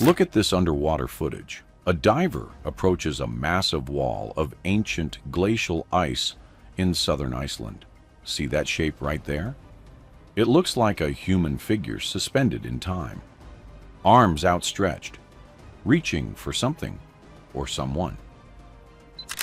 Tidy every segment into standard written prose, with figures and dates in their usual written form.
Look at this underwater footage. A diver approaches a massive wall of ancient glacial ice in southern Iceland. See that shape right there? It looks like a human figure suspended in time, arms outstretched, reaching for something or someone.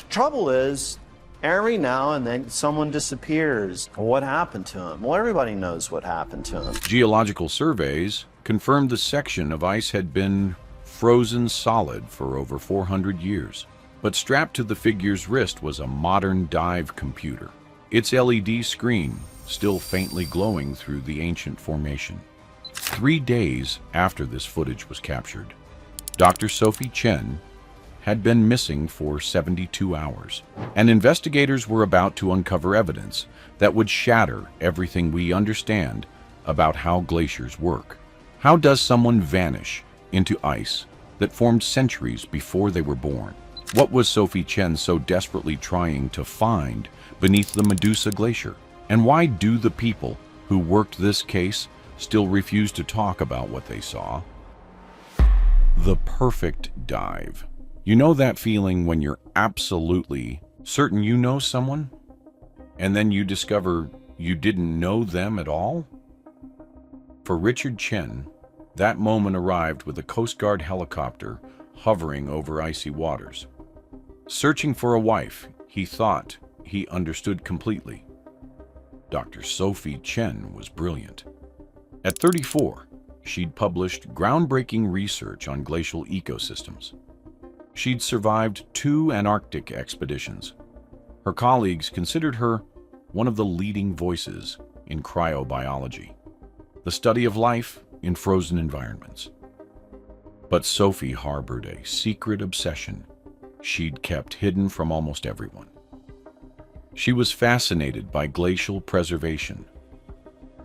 Trouble is, every now and then someone disappears. What happened to him? Well, everybody knows what happened to him. Geological surveys confirmed the section of ice had been frozen solid for over 400 years. But strapped to the figure's wrist was a modern dive computer, its LED screen still faintly glowing through the ancient formation. 3 days after this footage was captured, Dr. Sophie Chen had been missing for 72 hours, and investigators were about to uncover evidence that would shatter everything we understand about how glaciers work. How does someone vanish into ice that formed centuries before they were born? What was Sophie Chen so desperately trying to find beneath the Medusa Glacier? And why do the people who worked this case still refuse to talk about what they saw? The perfect dive. You know that feeling when you're absolutely certain you know someone, and then you discover you didn't know them at all? For Richard Chen, that moment arrived with a Coast Guard helicopter hovering over icy waters. Searching for a wife he thought he understood completely. Dr. Sophie Chen was brilliant. At 34, she'd published groundbreaking research on glacial ecosystems. She'd survived 2 Antarctic expeditions. Her colleagues considered her one of the leading voices in cryobiology, the study of life in frozen environments. But Sophie harbored a secret obsession she'd kept hidden from almost everyone. She was fascinated by glacial preservation,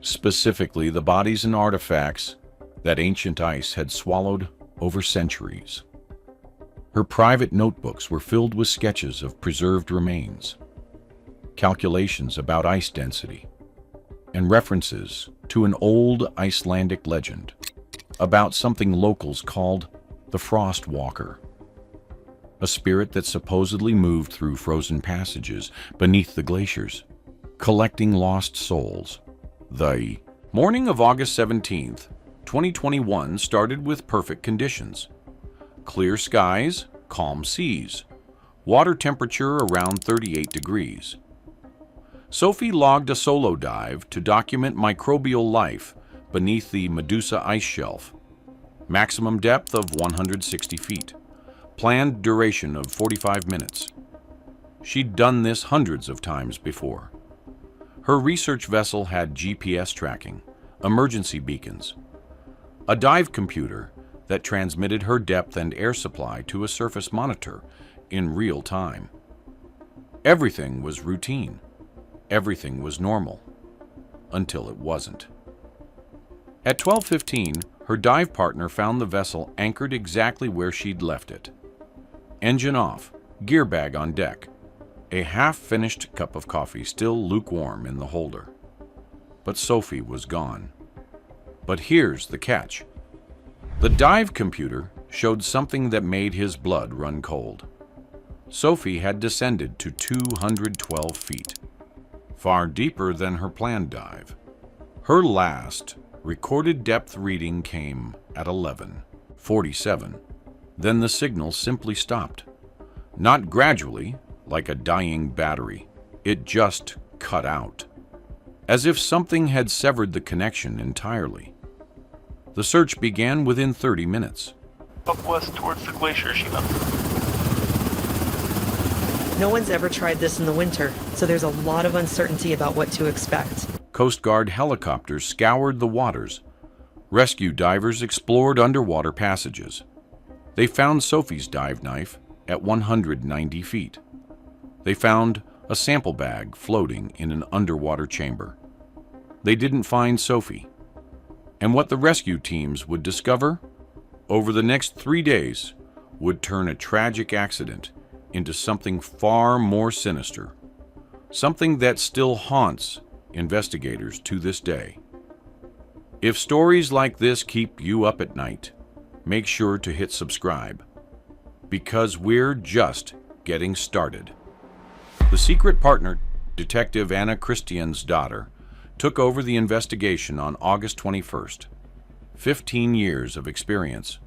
specifically the bodies and artifacts that ancient ice had swallowed over centuries. Her private notebooks were filled with sketches of preserved remains, calculations about ice density, and references to an old Icelandic legend about something locals called the Frost Walker, a spirit that supposedly moved through frozen passages beneath the glaciers, collecting lost souls. The morning of August 17th, 2021 started with perfect conditions. Clear skies, calm seas, water temperature around 38 degrees. Sophie logged a solo dive to document microbial life beneath the Medusa ice shelf. Maximum depth of 160 feet. Planned duration of 45 minutes. She'd done this hundreds of times before. Her research vessel had GPS tracking, emergency beacons, a dive computer that transmitted her depth and air supply to a surface monitor in real time. Everything was routine. Everything was normal. Until it wasn't. At 12:15, her dive partner found the vessel anchored exactly where she'd left it. Engine off, gear bag on deck, a half-finished cup of coffee still lukewarm in the holder. But Sophie was gone. But here's the catch. The dive computer showed something that made his blood run cold. Sophie had descended to 212 feet, far deeper than her planned dive. Her last recorded depth reading came at 11:47. Then the signal simply stopped. Not gradually, like a dying battery. It just cut out. As if something had severed the connection entirely. The search began within 30 minutes. Up west towards the glacier, Sheila. No one's ever tried this in the winter, so there's a lot of uncertainty about what to expect. Coast Guard helicopters scoured the waters. Rescue divers explored underwater passages. They found Sophie's dive knife at 190 feet. They found a sample bag floating in an underwater chamber. They didn't find Sophie. And what the rescue teams would discover over the next 3 days would turn a tragic accident into something far more sinister, something that still haunts investigators to this day. If stories like this keep you up at night, make sure to hit subscribe, because we're just getting started. The secret partner, Detective Anna Christian's daughter, took over the investigation on August 21st. 15 years of experience,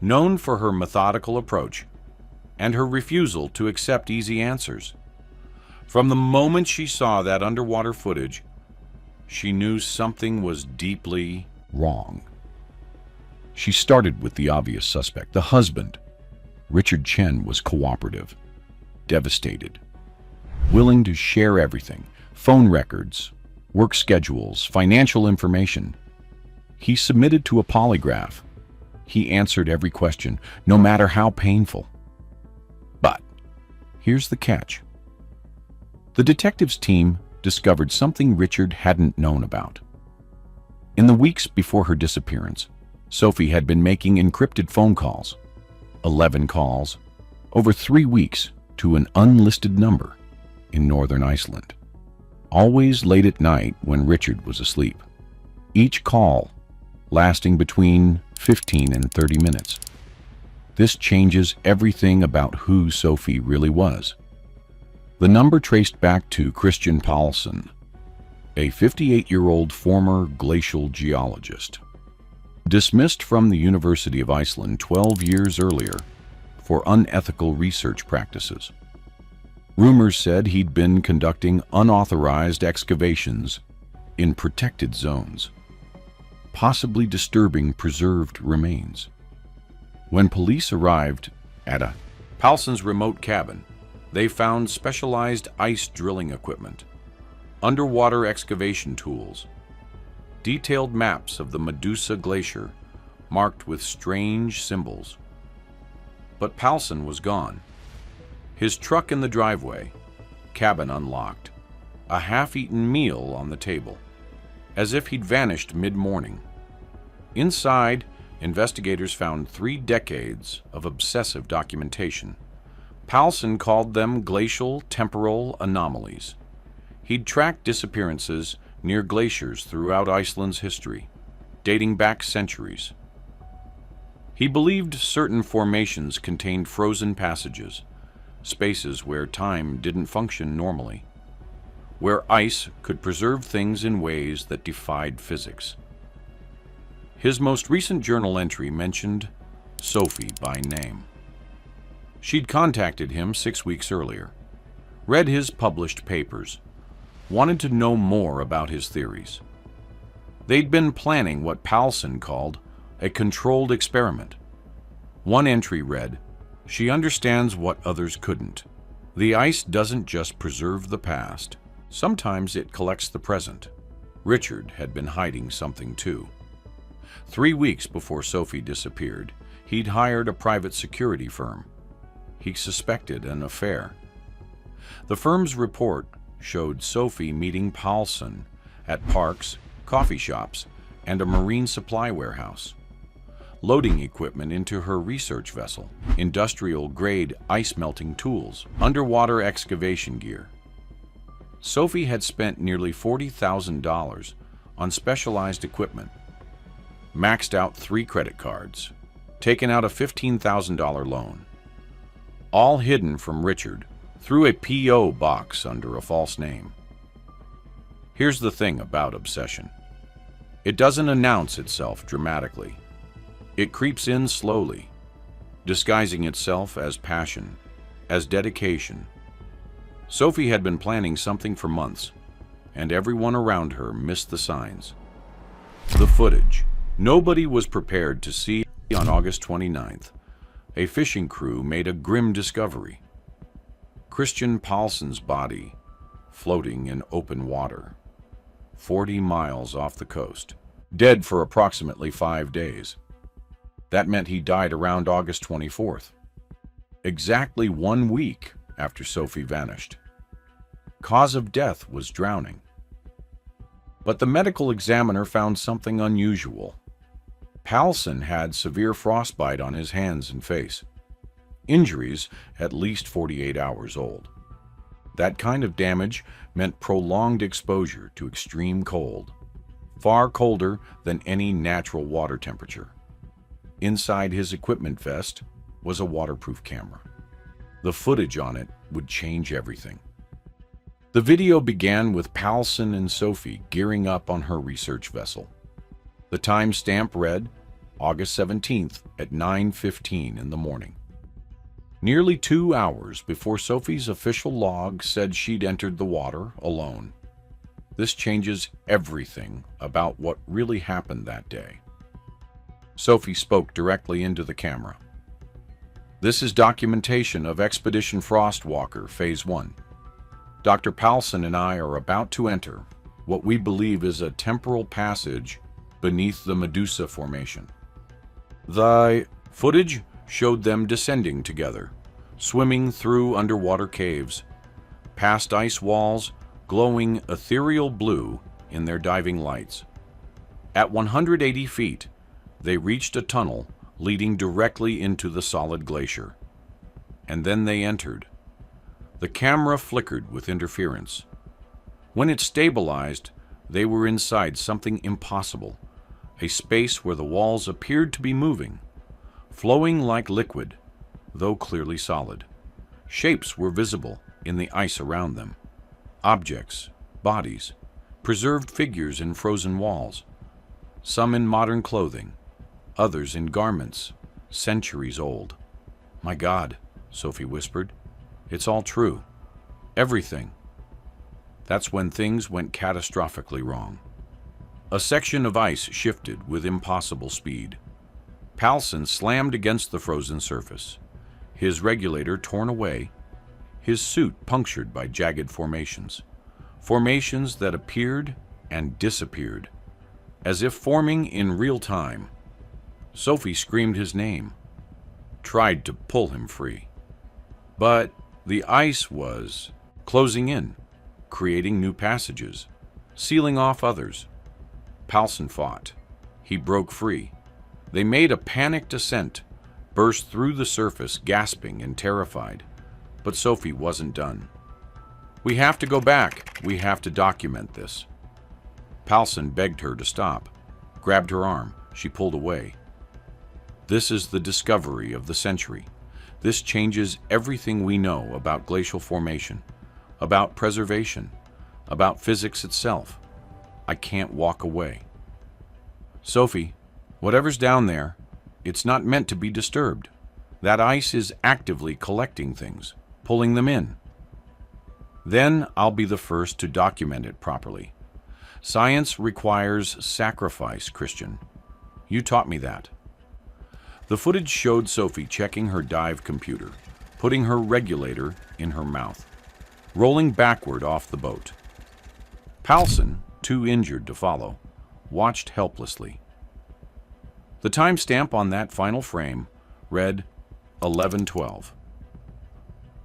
known for her methodical approach and her refusal to accept easy answers. From the moment she saw that underwater footage, she knew something was deeply wrong. She started with the obvious suspect, the husband. Richard Chen was cooperative, devastated, willing to share everything, phone records, work schedules, financial information. He submitted to a polygraph. He answered every question, no matter how painful. But here's the catch. The detectives' team discovered something Richard hadn't known about. In the weeks before her disappearance, Sophie had been making encrypted phone calls, 11 calls, over 3 weeks to an unlisted number in northern Iceland, always late at night when Richard was asleep. Each call lasting between 15 and 30 minutes. This changes everything about who Sophie really was. The number traced back to Christian Paulsen, a 58-year-old former glacial geologist, dismissed from the University of Iceland 12 years earlier for unethical research practices. Rumors said he'd been conducting unauthorized excavations in protected zones, possibly disturbing preserved remains. When police arrived at Paulsen's remote cabin, they found specialized ice drilling equipment, underwater excavation tools, detailed maps of the Medusa Glacier marked with strange symbols. But Paulsen was gone. His truck in the driveway, cabin unlocked, a half-eaten meal on the table, as if he'd vanished mid-morning. Inside, investigators found 3 decades of obsessive documentation. Paulsen called them glacial temporal anomalies. He'd tracked disappearances near glaciers throughout Iceland's history, dating back centuries. He believed certain formations contained frozen passages, spaces where time didn't function normally, where ice could preserve things in ways that defied physics. His most recent journal entry mentioned Sophie by name. She'd contacted him 6 weeks earlier, read his published papers, wanted to know more about his theories. They'd been planning what Paulsen called a controlled experiment. One entry read, "She understands what others couldn't. The ice doesn't just preserve the past. Sometimes it collects the present." Richard had been hiding something too. 3 weeks before Sophie disappeared, he'd hired a private security firm. He suspected an affair. The firm's report showed Sophie meeting Paulsen at parks, coffee shops, and a marine supply warehouse, loading equipment into her research vessel, industrial-grade ice-melting tools, underwater excavation gear. Sophie had spent nearly $40,000 on specialized equipment, maxed out 3 credit cards, taken out a $15,000 loan, all hidden from Richard through a P.O. box under a false name. Here's the thing about obsession. It doesn't announce itself dramatically. It creeps in slowly, disguising itself as passion, as dedication. Sophie had been planning something for months, and everyone around her missed the signs. The footage. Nobody was prepared to see. On August 29th, a fishing crew made a grim discovery. Christian Paulsen's body floating in open water, 40 miles off the coast, dead for approximately 5 days. That meant he died around August 24th, exactly 1 week after Sophie vanished. Cause of death was drowning. But the medical examiner found something unusual. Paulsen had severe frostbite on his hands and face. Injuries at least 48 hours old. That kind of damage meant prolonged exposure to extreme cold, far colder than any natural water temperature. Inside his equipment vest was a waterproof camera. The footage on it would change everything. The video began with Palsen and Sophie gearing up on her research vessel. The timestamp read August 17th at 9:15 in the morning. Nearly 2 hours before Sophie's official log said she'd entered the water alone. This changes everything about what really happened that day. Sophie spoke directly into the camera. This is documentation of Expedition Frostwalker Phase 1. Dr. Palsen and I are about to enter what we believe is a temporal passage beneath the Medusa Formation. The footage showed them descending together, swimming through underwater caves, past ice walls glowing ethereal blue in their diving lights. At 180 feet, they reached a tunnel leading directly into the solid glacier. And then they entered. The camera flickered with interference. When it stabilized, they were inside something impossible, a space where the walls appeared to be moving, flowing like liquid, though clearly solid. Shapes were visible in the ice around them. Objects, bodies, preserved figures in frozen walls, some in modern clothing, others in garments, centuries old. "My God," Sophie whispered, "it's all true. Everything." That's when things went catastrophically wrong. A section of ice shifted with impossible speed. Palsen slammed against the frozen surface, his regulator torn away, his suit punctured by jagged formations. Formations that appeared and disappeared, as if forming in real time. Sophie screamed his name, tried to pull him free. But the ice was closing in, creating new passages, sealing off others. Palsen fought. He broke free. They made a panicked ascent, burst through the surface, gasping and terrified. But Sophie wasn't done. "We have to go back. We have to document this." Palsen begged her to stop, grabbed her arm. She pulled away. "This is the discovery of the century. This changes everything we know about glacial formation, about preservation, about physics itself. I can't walk away." "Sophie, whatever's down there, it's not meant to be disturbed. That ice is actively collecting things, pulling them in. Then I'll be the first to document it properly. Science requires sacrifice, Christian. You taught me that." The footage showed Sophie checking her dive computer, putting her regulator in her mouth, rolling backward off the boat. Palsen, too injured to follow, watched helplessly. The timestamp on that final frame read 11:12.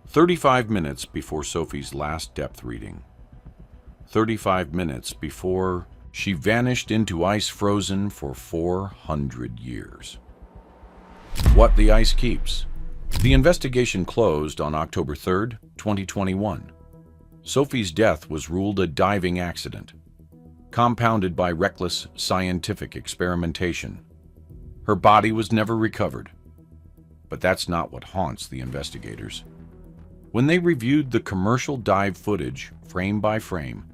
35 minutes before Sophie's last depth reading. 35 minutes before she vanished into ice frozen for 400 years. What the ice keeps. The investigation closed on October 3rd, 2021. Sophie's death was ruled a diving accident, compounded by reckless scientific experimentation. Her body was never recovered. But that's not what haunts the investigators. When they reviewed the commercial dive footage, frame by frame,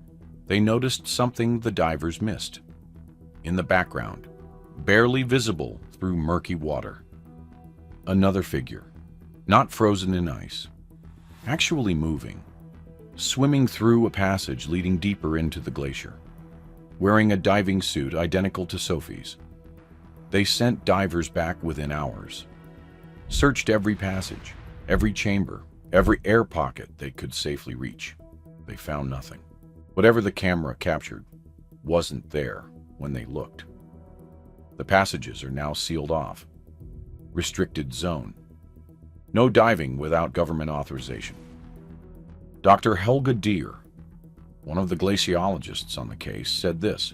they noticed something the divers missed. In the background, barely visible through murky water. Another figure, not frozen in ice, actually moving, swimming through a passage leading deeper into the glacier, wearing a diving suit identical to Sophie's. They sent divers back within hours, searched every passage, every chamber, every air pocket they could safely reach. They found nothing. Whatever the camera captured wasn't there when they looked. The passages are now sealed off. Restricted zone. No diving without government authorization. Dr. Helga Deer, one of the glaciologists on the case, said this: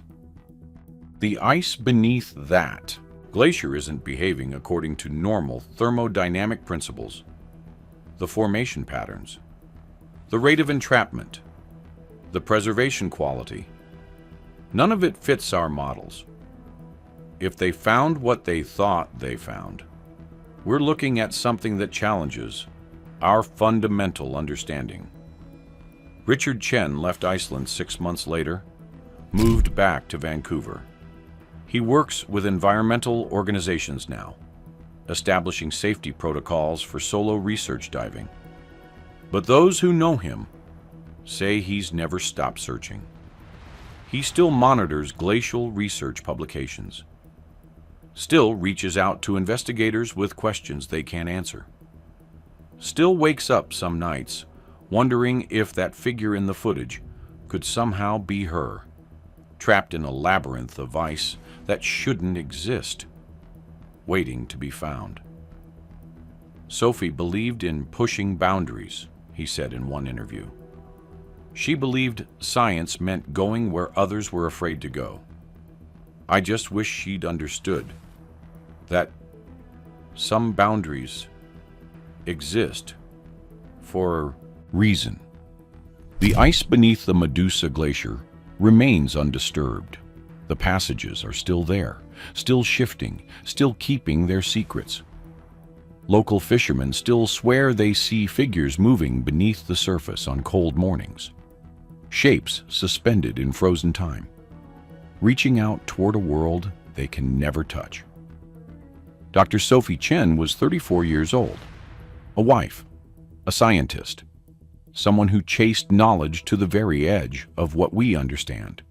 "The ice beneath that glacier isn't behaving according to normal thermodynamic principles. The formation patterns, the rate of entrapment, the preservation quality, none of it fits our models. if they found what they thought they found, we're looking at something that challenges our fundamental understanding. Richard Chen left Iceland 6 months later, moved back to Vancouver. He works with environmental organizations now, establishing safety protocols for solo research diving. But those who know him say he's never stopped searching. He still monitors glacial research publications, still reaches out to investigators with questions they can't answer, still wakes up some nights wondering if that figure in the footage could somehow be her, trapped in a labyrinth of ice that shouldn't exist, waiting to be found. Sophie believed in pushing boundaries, he said in one interview. She believed science meant going where others were afraid to go. I just wish she'd understood that some boundaries exist for a reason. The ice beneath the Medusa Glacier remains undisturbed. The passages are still there, still shifting, still keeping their secrets. Local fishermen still swear they see figures moving beneath the surface on cold mornings, shapes suspended in frozen time, reaching out toward a world they can never touch. Dr. Sophie Chen was 34 years old, a wife, a scientist, someone who chased knowledge to the very edge of what we understand,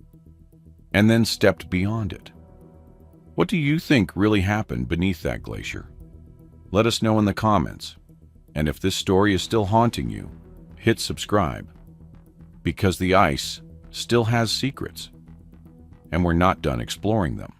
and then stepped beyond it. What do you think really happened beneath that glacier? Let us know in the comments. And if this story is still haunting you, hit subscribe, because the ice still has secrets, and we're not done exploring them.